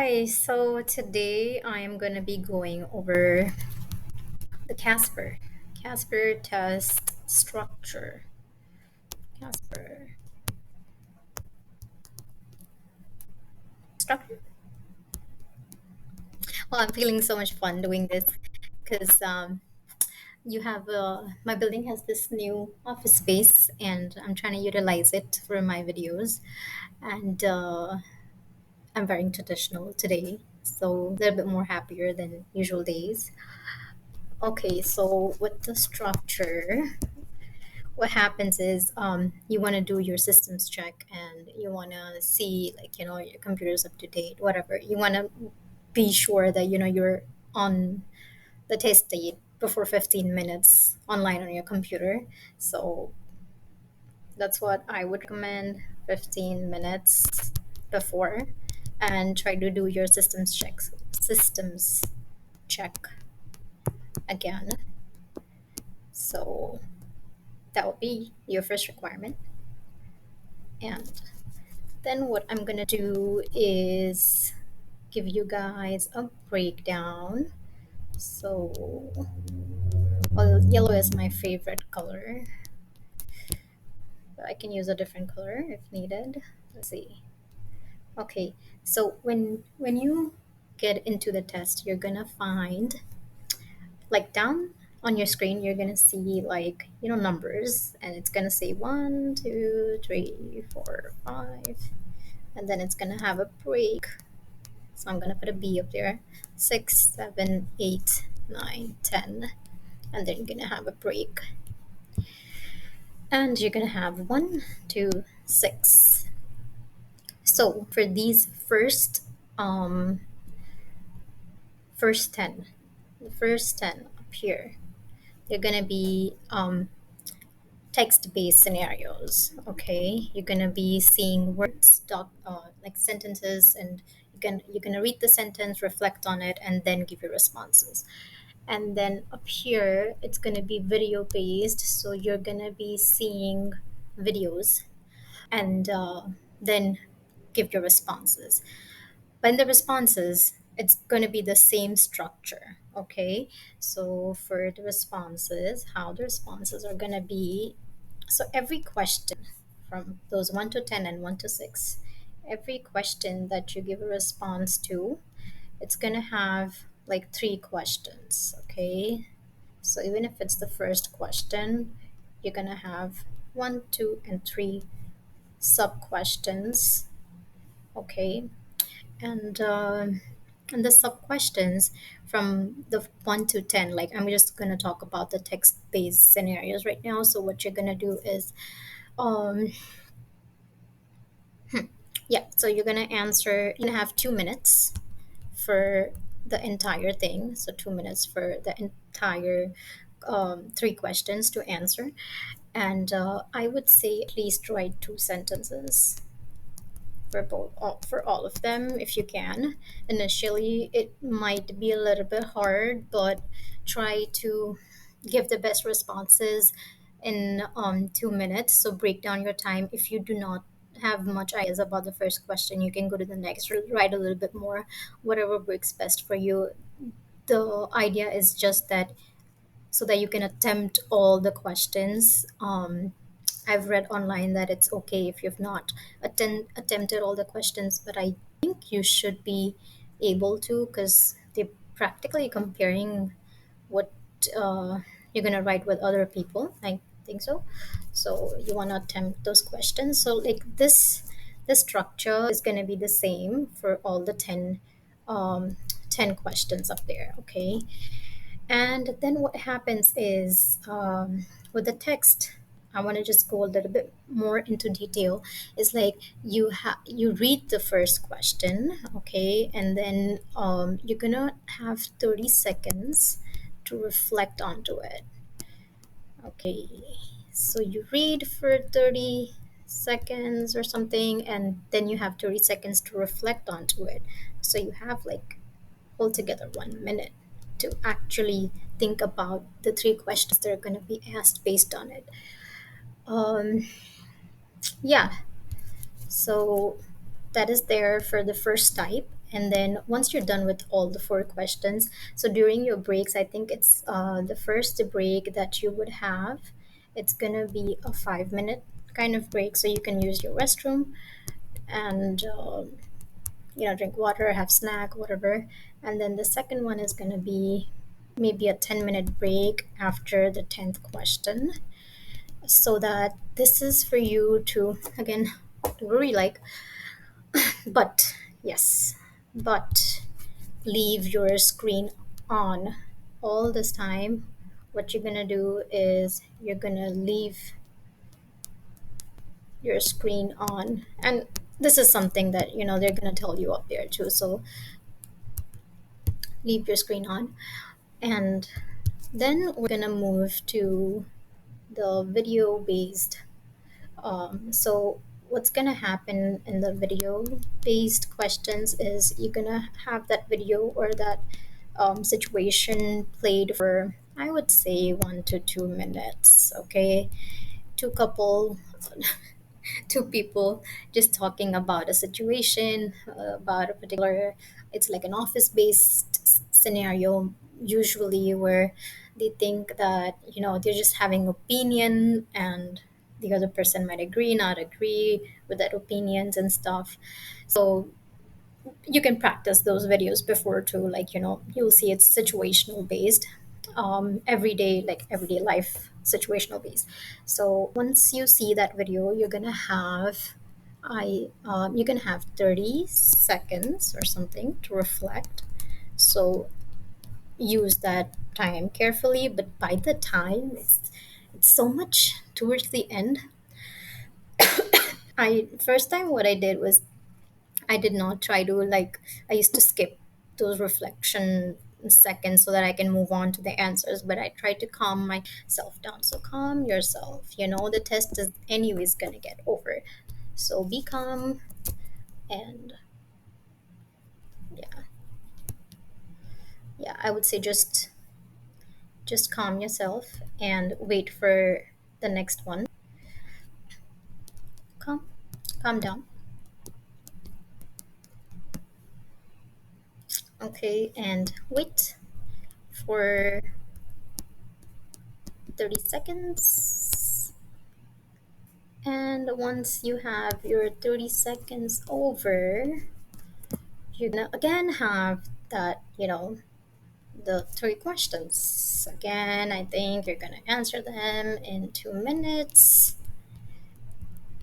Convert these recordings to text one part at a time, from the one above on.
Hi, so today I am going to be going over the Casper test structure. Casper structure? Well, I'm feeling so much fun doing this because you have my building has this new office space and I'm trying to utilize it for my videos. And I'm wearing traditional today, so a little bit more happier than usual days. Okay, so with the structure, what happens is you want to do your systems check and you want to see, like, your computer's up to date, whatever. You want to be sure that you're on the test date before 15 minutes online on your computer. So that's what I would recommend, 15 minutes before, and try to do your systems check again. So that would be your first requirement. And then what I'm gonna do is give you guys a breakdown. So, well, yellow is my favorite color, but I can use a different color if needed. Let's see. Okay, so when you get into the test, you're gonna find, like, down on your screen, you're gonna see, like, numbers, and it's gonna say 1, 2, 3, 4, 5, and then it's gonna have a break. So I'm gonna put a B up there. 6, 7, 8, 9, 10. And then you're gonna have a break. And you're gonna have 1, 2, 6. So for these um first 10, the first 10 up here, they're gonna be text-based scenarios. Okay, you're gonna be seeing words, like sentences, and you're gonna read the sentence, reflect on it, and then give your responses. And then up here it's going to be video based, so you're going to be seeing videos and then give your responses. But in the responses, it's going to be the same structure. Okay, so for the responses, how the responses are going to be, so every question from those 1 to 10 and 1 to 6, every question that you give a response to, it's going to have like 3 questions. Okay, so even if it's the first question, you're gonna have 1, 2, and 3 sub questions. Okay, and and the sub questions from the 1 to 10. Like, I'm just gonna talk about the text-based scenarios right now. So what you're gonna do is, um, yeah. So you're gonna answer. You're gonna have 2 minutes for the entire thing. So 2 minutes for the entire 3 questions to answer. And I would say at least write 2 sentences for all of them if you can. Initially, it might be a little bit hard, but try to give the best responses in 2 minutes. So break down your time. If you do not have much ideas about the first question, you can go to the next, write a little bit more, whatever works best for you. The idea is just that so that you can attempt all the questions. I've read online that it's okay if you've not attempted all the questions, but I think you should be able to, because they're practically comparing what uh, you're gonna write with other people. I think so. So you want to attempt those questions. So, like, the structure is gonna be the same for all the 10 questions up there. Okay, and then what happens is, with the text, I want to just go a little bit more into detail. It's like you read the first question, okay, and then you're gonna have 30 seconds to reflect onto it. Okay, so you read for 30 seconds or something, and then you have 30 seconds to reflect onto it. So you have, like, altogether 1 minute to actually think about the 3 questions that are going to be asked based on it. Um, yeah, so that is there for the first type. And then once you're done with all the four questions, so during your breaks, I think it's the first break that you would have, it's gonna be a 5 minute kind of break, so you can use your restroom and drink water, have snack, whatever. And then the second one is gonna be maybe a 10-minute break after the 10th question, so that this is for you to again worry like, but yes, but leave your screen on all this time. What you're gonna do is you're gonna leave your screen on, and this is something that they're gonna tell you up there too. So leave your screen on, and then we're gonna move to the video based. So what's gonna happen in the video based questions is you're gonna have that video or that situation played for, I would say, 1 to 2 minutes. Okay, two couple, two people just talking about a situation, about a particular. It's like an office based scenario usually, where they think that they're just having opinion, and the other person might agree not agree with that opinions and stuff. So you can practice those videos before too, like you'll see it's situational based, everyday, like everyday life situational based. So once you see that video, you're gonna have 30 seconds or something to reflect. So use that time carefully, but by the time it's so much towards the end. I first time what I did was I did not try to, like, I used to skip those reflection seconds so that I can move on to the answers, but I tried to calm myself down. So calm yourself. The test is anyways gonna get over. So be calm, and yeah, yeah, I would say just calm yourself and wait for the next one. Calm, calm down. Okay, and wait for 30 seconds. And once you have your 30 seconds over, you're gonna again have that, the three questions. Again, I think you're gonna answer them in 2 minutes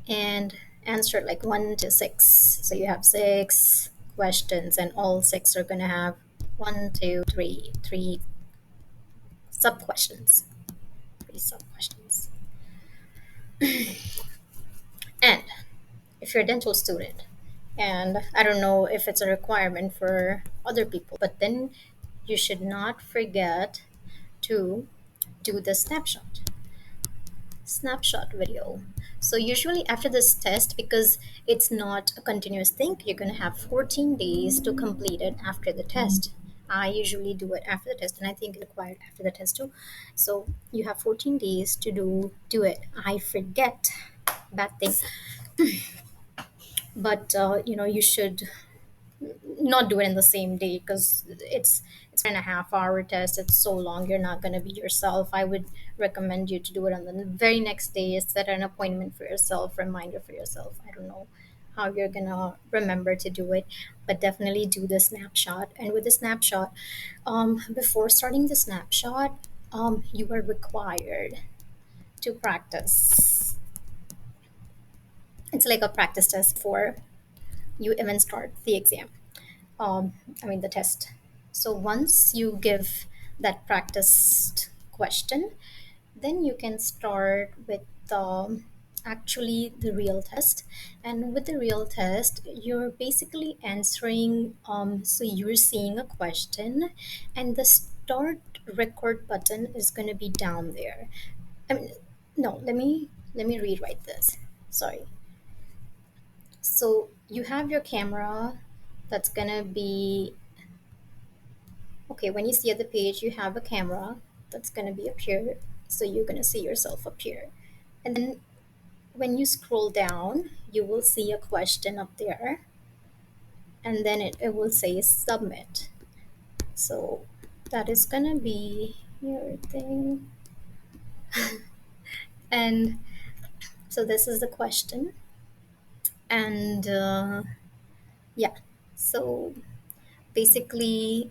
and answer like 1 to 6. So you have 6 questions, and all six are gonna have one, two, three sub questions. Three sub questions. And if you're a dental student, and I don't know if it's a requirement for other people, but then you should not forget to do the snapshot video. So usually after this test, because it's not a continuous thing, you're going to have 14 days to complete it after the test. I usually do it after the test, and I think it's required after the test too. So you have 14 days to do it. I forget, bad thing, but you should not do it in the same day, because it's 1.5 hour test. It's so long, you're not going to be yourself. I would recommend you to do it on the very next day. Set an appointment for yourself, reminder for yourself. I don't know how you're going to remember to do it, but definitely do the snapshot. And with the snapshot, before starting the snapshot, you are required to practice. It's like a practice test for you even start the exam, the test. So once you give that practiced question, then you can start with actually the real test. And with the real test, you're basically answering, so you're seeing a question, and the start record button is going to be down there. I mean, no, let me rewrite this. Sorry. So you have your camera that's gonna be okay. When you see at the page, you have a camera that's gonna be up here. So you're gonna see yourself up here. And then when you scroll down, you will see a question up there. and then it will say submit. So that is gonna be your thing. And so this is the question. And yeah, so basically,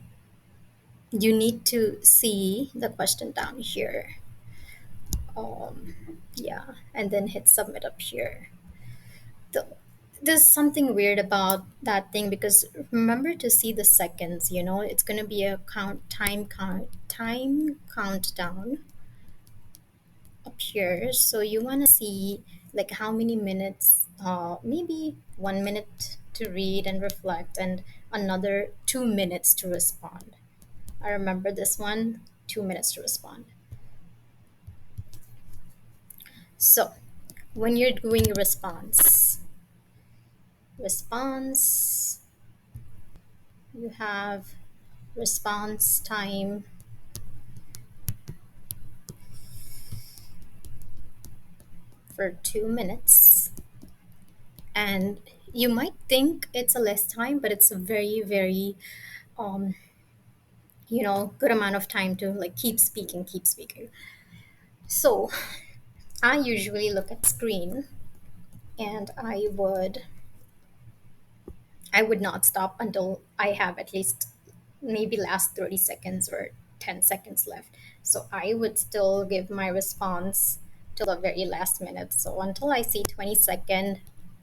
you need to see the question down here. Yeah, and then hit submit up here. The, there's something weird about that thing because remember to see the seconds. It's going to be a time countdown up here. So you want to see like how many minutes, maybe 1 minute to read and reflect, and another 2 minutes to respond. I remember this one, 2 minutes to respond. So when you're doing response, you have response time for 2 minutes. And you might think it's a less time, but it's a very, very, um, good amount of time to like keep speaking. So I usually look at screen and I would not stop until I have at least maybe last 30 seconds or 10 seconds left. So I would still give my response till the very last minute. So until I see 20 second,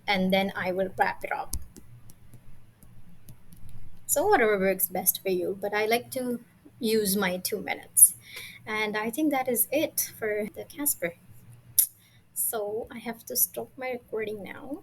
and then I will wrap it up. So whatever works best for you, but I like to use my 2 minutes. And I think that is it for the Casper. So I have to stop my recording now.